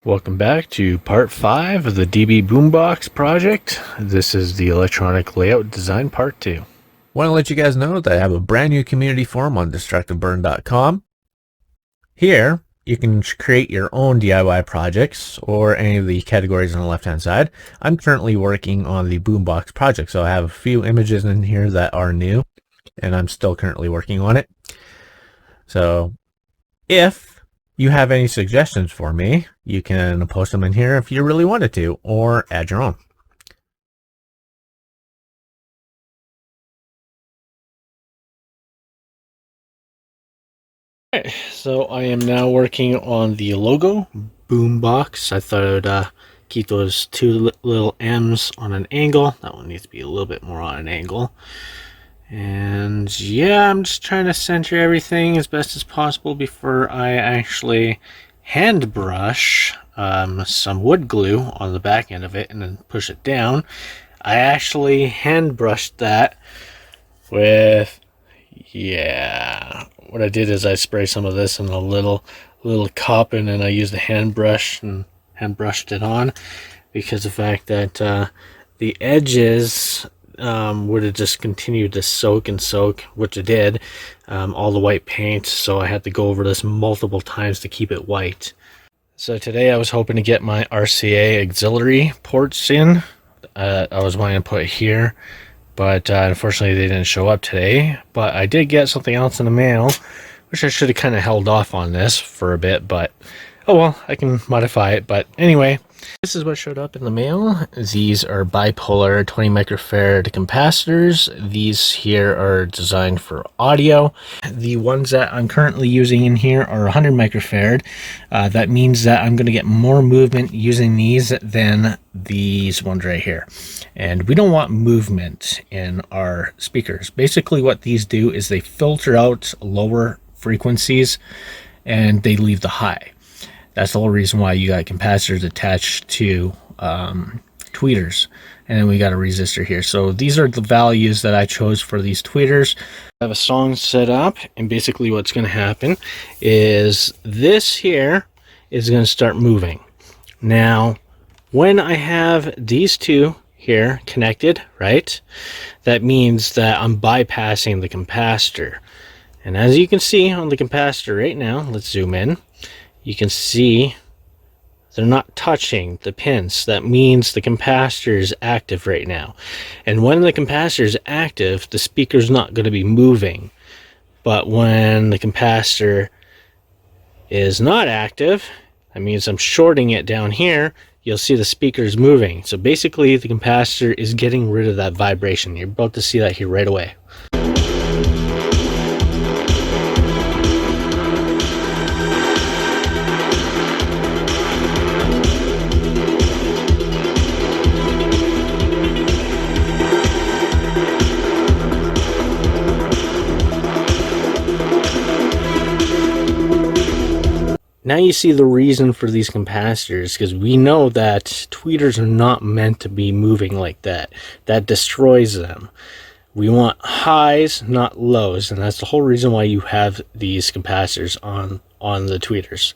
Welcome back to part 5 of the DB Boombox project. This is the electronic layout design part 2. Want to let you guys know that I have a brand new community forum on destructiveburn.com. Here, you can create your own DIY projects or any of the categories on the left-hand side. I'm currently working on the Boombox project, so I have a few images in here that are new, and I'm still currently working on it. So, if you have any suggestions for me, you can post them in here if you really wanted to, or add your own. Alright, so I am now working on the logo, Boombox. I thought I would keep those two little M's on an angle. That one needs to be a little bit more on an angle. And yeah, I'm just trying to center everything as best as possible before I actually hand brush some wood glue on the back end of it and then push it down. I actually hand brushed that with, what I did is I sprayed some of this in a little cup, and then I used a hand brush and hand brushed it on, because the fact that the edges would have just continued to soak, which it did, all the white paint, so I had to go over this multiple times to keep it white. So today I was hoping to get my RCA auxiliary ports in. I was wanting to put here, but unfortunately they didn't show up today. But I did get something else in the mail, which I should have kind of held off on this for a bit, but oh well, I can modify it. But anyway, this is what showed up in the mail. These are Bipolar 20 microfarad capacitors. These here are designed for audio. The ones that I'm currently using in here are 100 microfarad. That means that I'm going to get more movement using these than these ones right here. And we don't want movement in our speakers. Basically what these do is they filter out lower frequencies and they leave the high. That's the whole reason why you got capacitors attached to tweeters, and then we got a resistor here. So these are the values that I chose for these tweeters. I have a song set up, and basically what's going to happen is this here is going to start moving. Now, when I have these two here connected, right, that means that I'm bypassing the capacitor. And as you can see on the capacitor right now, let's zoom in. You can see they're not touching the pins. That means the capacitor is active right now. And when the capacitor is active, the speaker's not going to be moving. But when the capacitor is not active, that means I'm shorting it down here, you'll see the speaker is moving. So basically the capacitor is getting rid of that vibration. You're about to see that here right away. Now you see the reason for these capacitors, because we know that tweeters are not meant to be moving like that. That destroys them. We want highs, not lows, and that's the whole reason why you have these capacitors on the tweeters.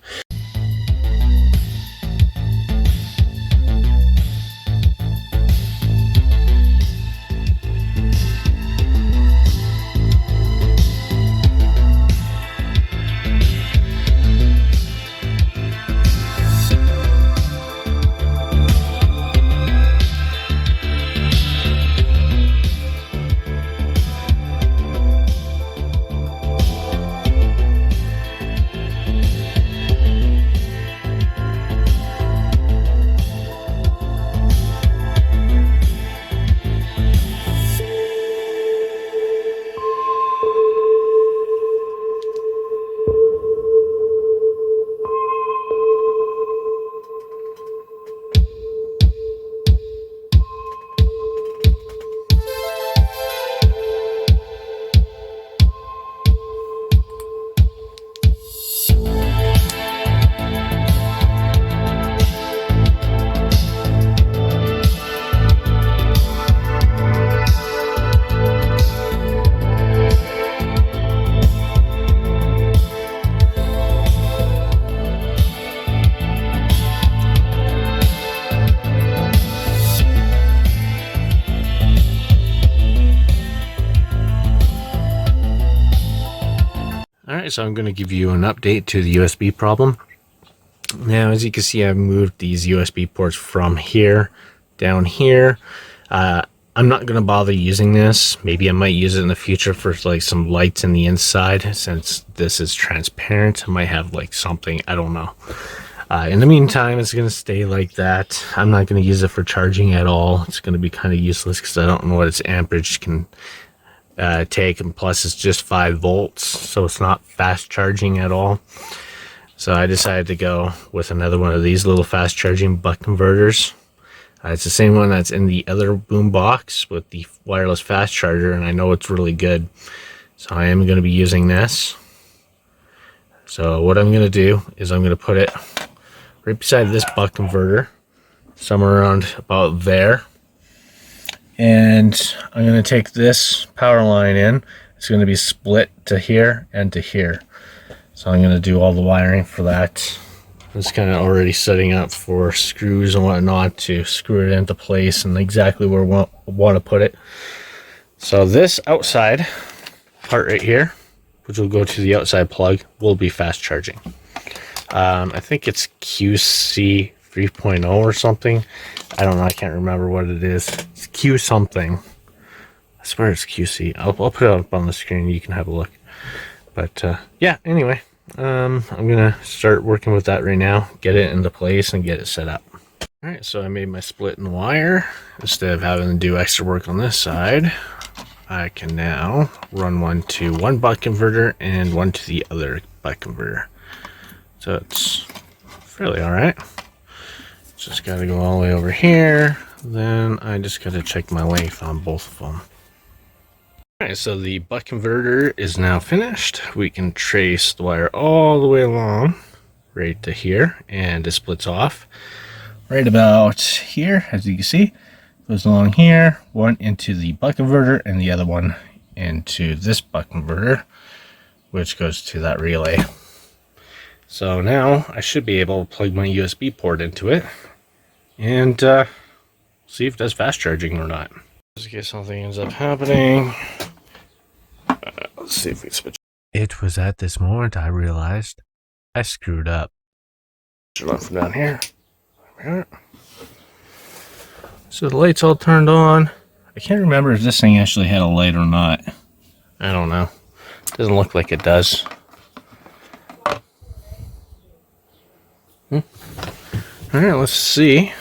Alright, so I'm going to give you an update to the USB problem. Now, as you can see, I've moved these USB ports from here down here. I'm not going to bother using this. Maybe I might use it in the future for like some lights in the inside. Since this is transparent, I might have like something, I don't know. In the meantime, it's going to stay like that. I'm not going to use it for charging at all. It's going to be kind of useless because I don't know what its amperage can take, and plus it's just 5 volts, so it's not fast charging at all. So I decided to go with another one of these little fast charging buck converters. It's the same one that's in the other Boombox with the wireless fast charger, and I know it's really good. So I am going to be using this. So what I'm going to do is I'm going to put it right beside this buck converter, somewhere around about there. And I'm going to take this power line in. It's going to be split to here and to here. So I'm going to do all the wiring for that. It's kind of already setting up for screws and whatnot to screw it into place and exactly where we want to put it. So this outside part right here, which will go to the outside plug, will be fast charging. I think it's QC 3.0 or something. I don't know. I can't remember what it is. It's Q something. I swear it's QC. I'll put it up on the screen. You can have a look. But yeah, anyway. I'm gonna start working with that right now, get it into place and get it set up. Alright, so I made my split in the wire. Instead of having to do extra work on this side, I can now run one to one buck converter and one to the other buck converter. So it's fairly alright. Just gotta go all the way over here, then I just gotta check my length on both of them. Alright, so the buck converter is now finished. We can trace the wire all the way along right to here, and it splits off right about here, as you can see. Goes along here, one into the buck converter and the other one into this buck converter, which goes to that relay. So now I should be able to plug my USB port into it and see if it does fast charging or not. Just in case something ends up happening. Let's see if we switch. It was at this moment I realized I screwed up. Turn on from down here. So the light's all turned on. I can't remember if this thing actually had a light or not. I don't know. Doesn't look like it does. Alright, let's see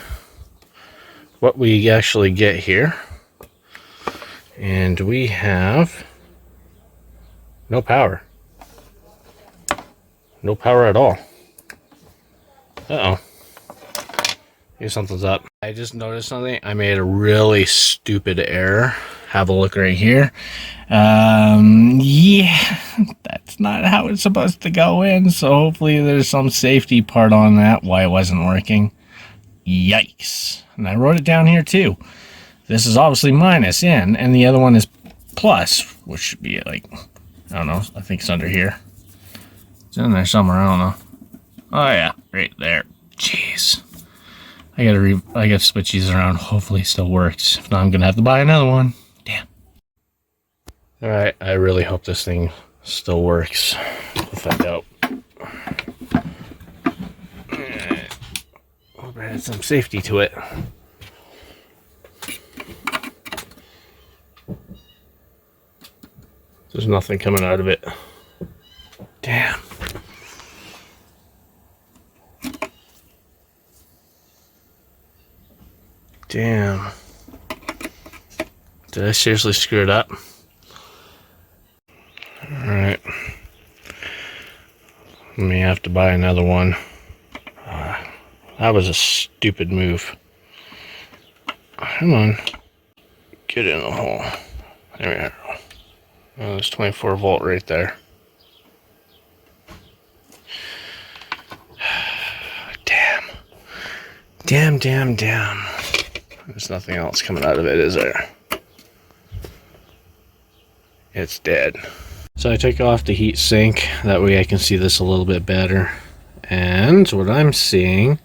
what we actually get here. And we have no power. No power at all. Uh-oh. Maybe something's up. I just noticed something. I made a really stupid error. Have a look right here. Yeah, that's not how it's supposed to go in. So hopefully there's some safety part on that, why it wasn't working. Yikes. And I wrote it down here too. This is obviously minus in, and the other one is plus, which should be like, I don't know, I think it's under here. It's in there somewhere, I don't know. Oh yeah, right there. Jeez. I gotta switch these around. Hopefully it still works. If not, I'm gonna have to buy another one. Damn. Alright, I really hope this thing still works. We'll find out. Hope it has some safety to it. There's nothing coming out of it. Damn. Damn. Did I seriously screw it up? Alright. May have to buy another one. That was a stupid move. Come on. Get in the hole. There we are. Oh, there's 24 volt right there. Damn. Damn, damn, damn. There's nothing else coming out of it, is there? It's dead. So I take off the heat sink. That way I can see this a little bit better. And what I'm seeing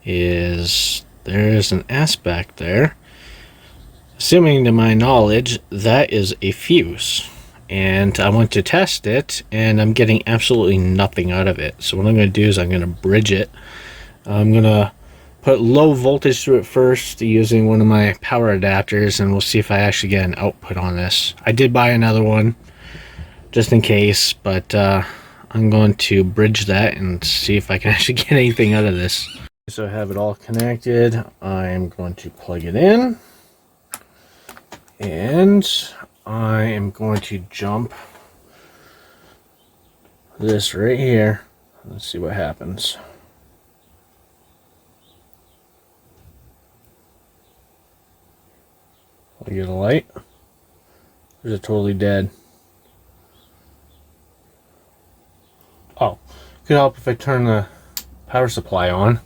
is there's an S back there. Assuming to my knowledge, that is a fuse. and I went to test it, and I'm getting absolutely nothing out of it. So what I'm going to do is I'm going to bridge it. I'm going to put low voltage through it first using one of my power adapters, and we'll see if I actually get an output on this. I did buy another one just in case, but I'm going to bridge that and see if I can actually get anything out of this. So I have it all connected. I'm going to plug it in, and I am going to jump this right here. Let's see what happens. I get a light. Or is it totally dead? Oh, could help if I turn the power supply on.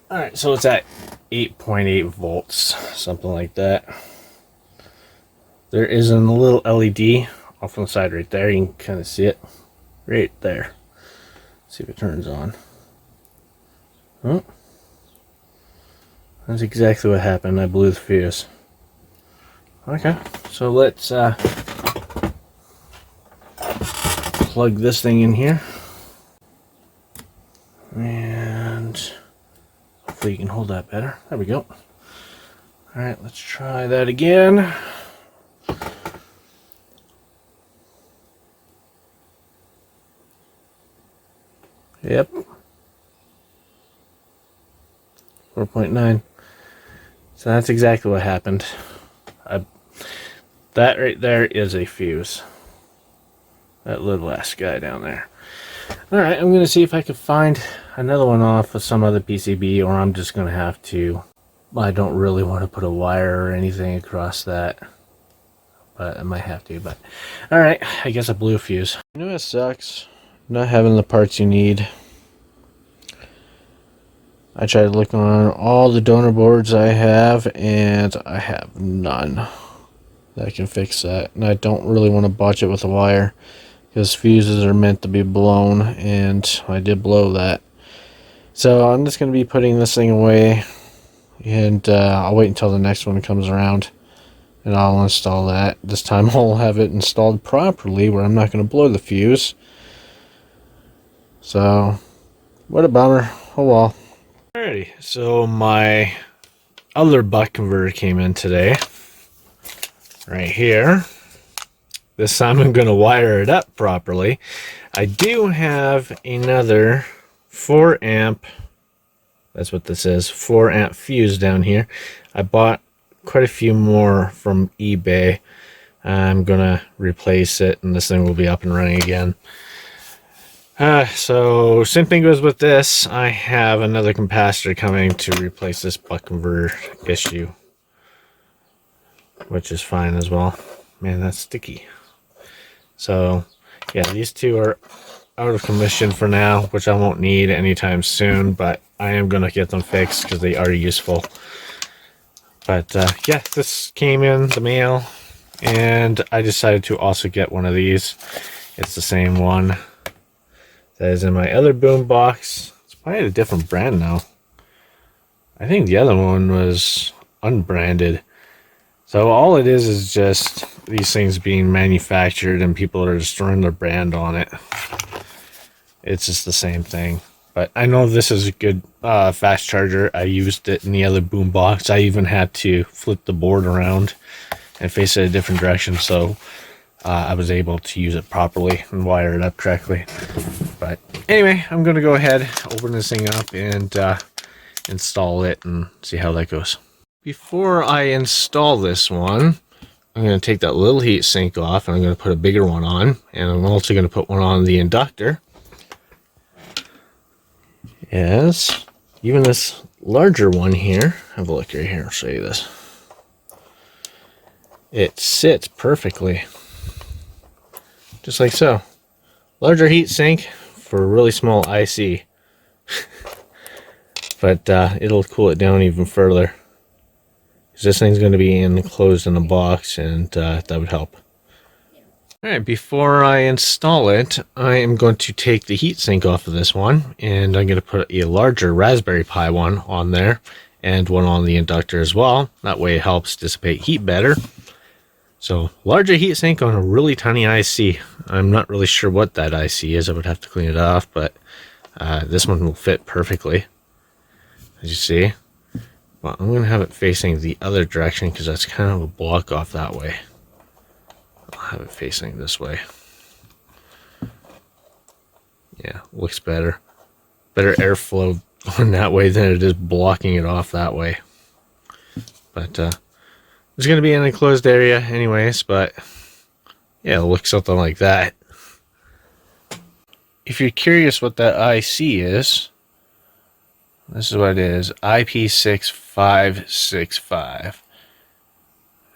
Alright, so it's at 8.8 volts, something like that. There is a little LED off on the side right there. You can kind of see it right there. Let's see if it turns on. Oh, that's exactly what happened. I blew the fuse. Okay, so let's plug this thing in here, and hopefully you can hold that better. There we go. Alright, let's try that again. Yep. 4.9. So that's exactly what happened. That right there is a fuse. That little ass guy down there. Alright, I'm going to see if I can find another one off of some other PCB, or I'm just going to have to. I don't really want to put a wire or anything across that, but I might have to. But alright, I guess I blew a fuse. You know what sucks? Not having the parts you need. I tried looking on all the donor boards I have, and I have none that can fix that. And I don't really want to botch it with a wire, because fuses are meant to be blown, and I did blow that. So I'm just going to be putting this thing away, and I'll wait until the next one comes around, and I'll install that. This time I'll have it installed properly, where I'm not going to blow the fuse. So, what a bummer. Oh well. Alrighty, so my other buck converter came in today. Right here. This time I'm going to wire it up properly. I do have another 4 amp, that's what this is, 4 amp fuse down here. I bought quite a few more from eBay. I'm going to replace it, and this thing will be up and running again. So same thing goes with this. I have another capacitor coming to replace this buck converter issue, which is fine as well. Man, that's sticky. So yeah, these two are out of commission for now, which I won't need anytime soon, but I am going to get them fixed because they are useful. But yeah, this came in the mail, and I decided to also get one of these. It's the same one that is in my other Boombox. It's probably a different brand now. I think the other one was unbranded. So all it is just these things being manufactured, and people are just throwing their brand on it. It's just the same thing. But I know this is a good fast charger. I used it in the other Boombox. I even had to flip the board around and face it a different direction, so I was able to use it properly and wire it up correctly. But anyway, I'm going to go ahead, open this thing up, and install it and see how that goes. Before I install this one, I'm going to take that little heat sink off, and I'm going to put a bigger one on, and I'm also going to put one on the inductor. Yes, even this larger one here, have a look right here, I'll show you this. It sits perfectly, just like so. Larger heat sink for a really small IC, but it'll cool it down even further. This thing's going to be enclosed in a box, and that would help. Alright, before I install it, I am going to take the heatsink off of this one, and I'm going to put a larger Raspberry Pi one on there, and one on the inductor as well. That way it helps dissipate heat better. So larger heatsink on a really tiny IC. I'm not really sure what that IC is. I would have to clean it off, but this one will fit perfectly, as you see. Well, I'm going to have it facing the other direction because that's kind of a block off that way. I'll have it facing this way. Yeah, looks better. Better airflow going that way than it is blocking it off that way. But it's going to be an enclosed area anyways, but yeah, it'll look something like that. If you're curious what that IC is, this is what it is. IP6565.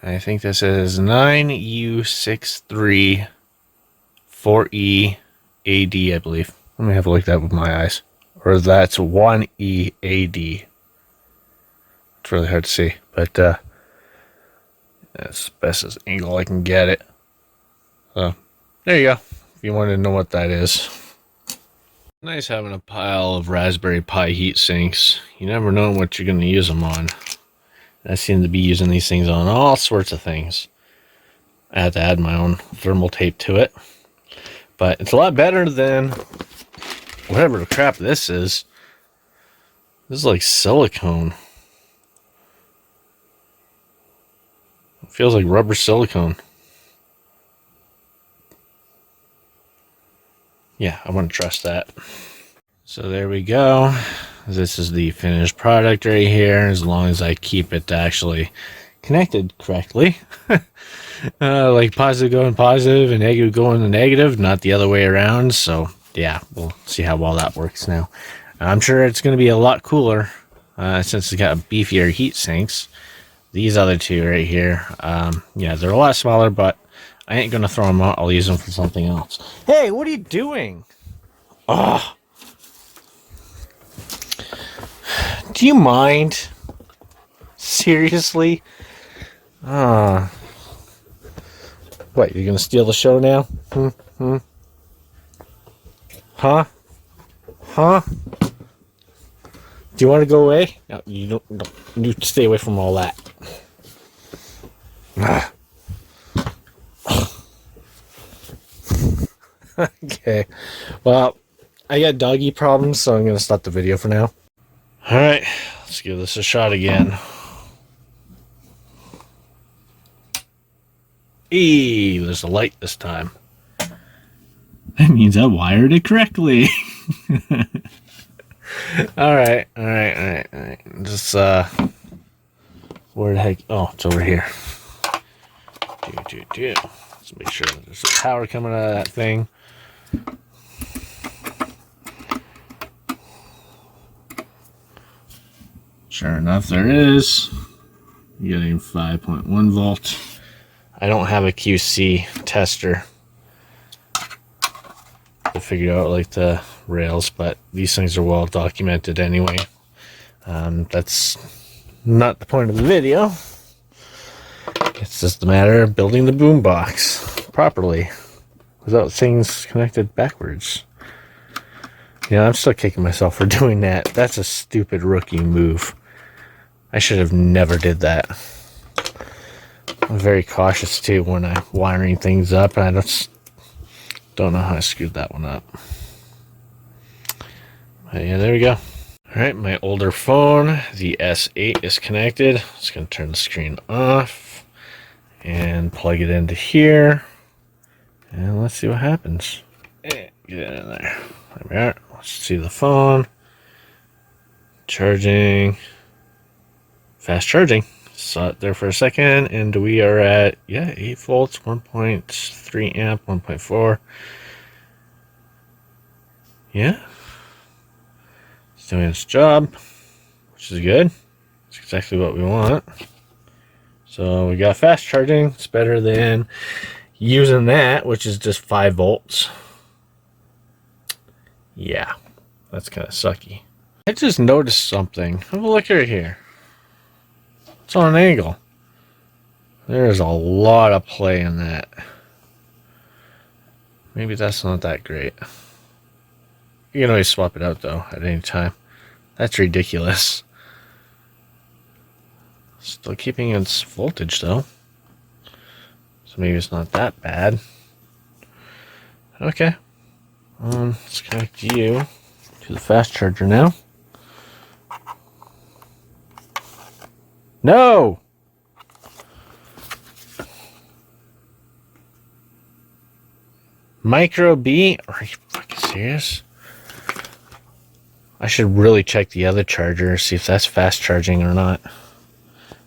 I think this is 9U634EAD, I believe. Let me have a look at that with my eyes. Or that's 1EAD. It's really hard to see, but that's the best as angle I can get it. So, there you go. If you want to know what that is. Nice having a pile of Raspberry Pi heat sinks. You never know what you're going to use them on. I seem to be using these things on all sorts of things. I had to add my own thermal tape to it. But it's a lot better than whatever the crap this is. This is like silicone. It feels like rubber silicone. Yeah, I wouldn't trust that. So there we go. This is the finished product right here, as long as I keep it actually connected correctly. Like positive going positive and negative going to negative, not the other way around. So yeah, we'll see how well that works now. I'm sure it's going to be a lot cooler since it's got beefier heat sinks. These other two right here, yeah, they're a lot smaller, but I ain't going to throw them out. I'll use them for something else. Hey, what are you doing? Oh. Do you mind? Seriously? What, you're gonna steal the show now? Huh? Do you want to go away? No, you don't. No, you stay away from all that. Okay. Well, I got doggy problems, so I'm gonna stop the video for now. Alright, let's give this a shot again. Eee, there's a light this time. That means I wired it correctly. Alright. Just, where the heck? Oh, it's over here. Let's make sure that there's power coming out of that thing. Sure enough, there is. You're getting 5.1 volt. I don't have a QC tester to figure out like the rails, but these things are well documented anyway. That's not the point of the video. It's just a matter of building the boombox properly without things connected backwards. Yeah, I'm still kicking myself for doing that. That's a stupid rookie move. I should have never did that. I'm very cautious too when I'm wiring things up, and I just don't know how I screwed that one up. But yeah, there we go. Alright, my older phone, the S8, is connected. Just going to turn the screen off and plug it into here. And let's see what happens. Get it in there. There we are. Let's see the phone. Charging. Fast charging. Saw it there for a second, and we are at, yeah, 8 volts, 1.3 amp, 1.4. Yeah. It's doing its job, which is good. It's exactly what we want. So we got fast charging. It's better than using that, which is just 5 volts. Yeah, that's kind of sucky. I just noticed something. Have a look right here. It's on an angle. There's a lot of play in that. Maybe that's not that great. You can always swap it out though at any time. That's ridiculous. Still keeping its voltage though. So maybe it's not that bad. Okay. Let's connect you to the fast charger now. No! Micro B? Are you fucking serious? I should really check the other charger, see if that's fast charging or not.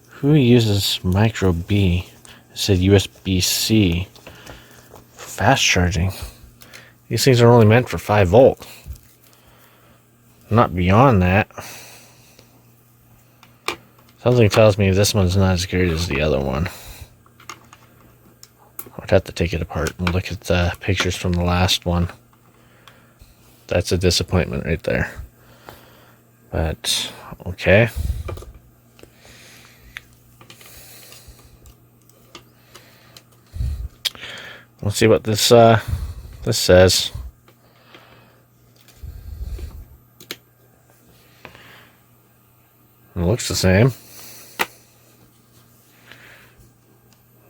Who uses Micro B? It said USB-C. Fast charging. These things are only meant for 5 volt. Not beyond that. Something tells me this one's not as good as the other one. I'd have to take it apart and look at the pictures from the last one. That's a disappointment right there. But, okay. Let's see what this says. It looks the same.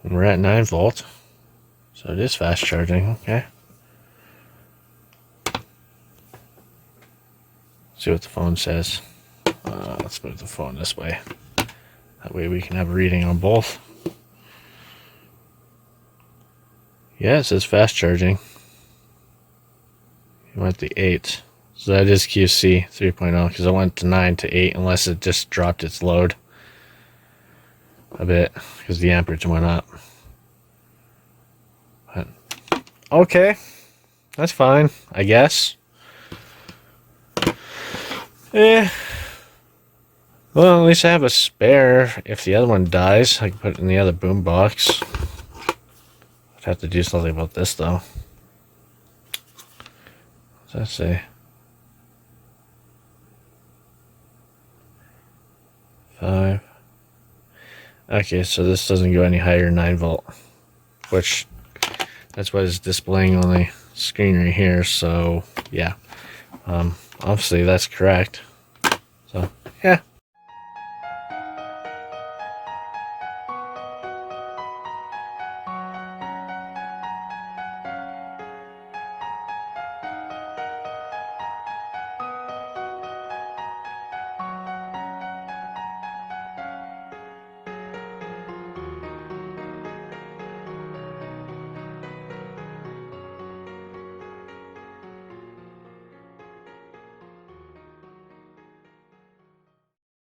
We're at 9 volt. So it is fast charging, okay. See what the phone says. Let's move the phone this way. That way we can have a reading on both. Yeah, it says fast charging. You went to 8. So that is QC 3.0 because it went to 9 to 8 unless it just dropped its load a bit because the amperage went up. But, okay, that's fine, I guess. Well, at least I have a spare. If the other one dies, I can put it in the other boombox. I'd have to do something about this, though. What's that say? 5. Okay, so this doesn't go any higher than 9 volt, which that's what it's displaying on the screen right here. So yeah, obviously that's correct. So yeah.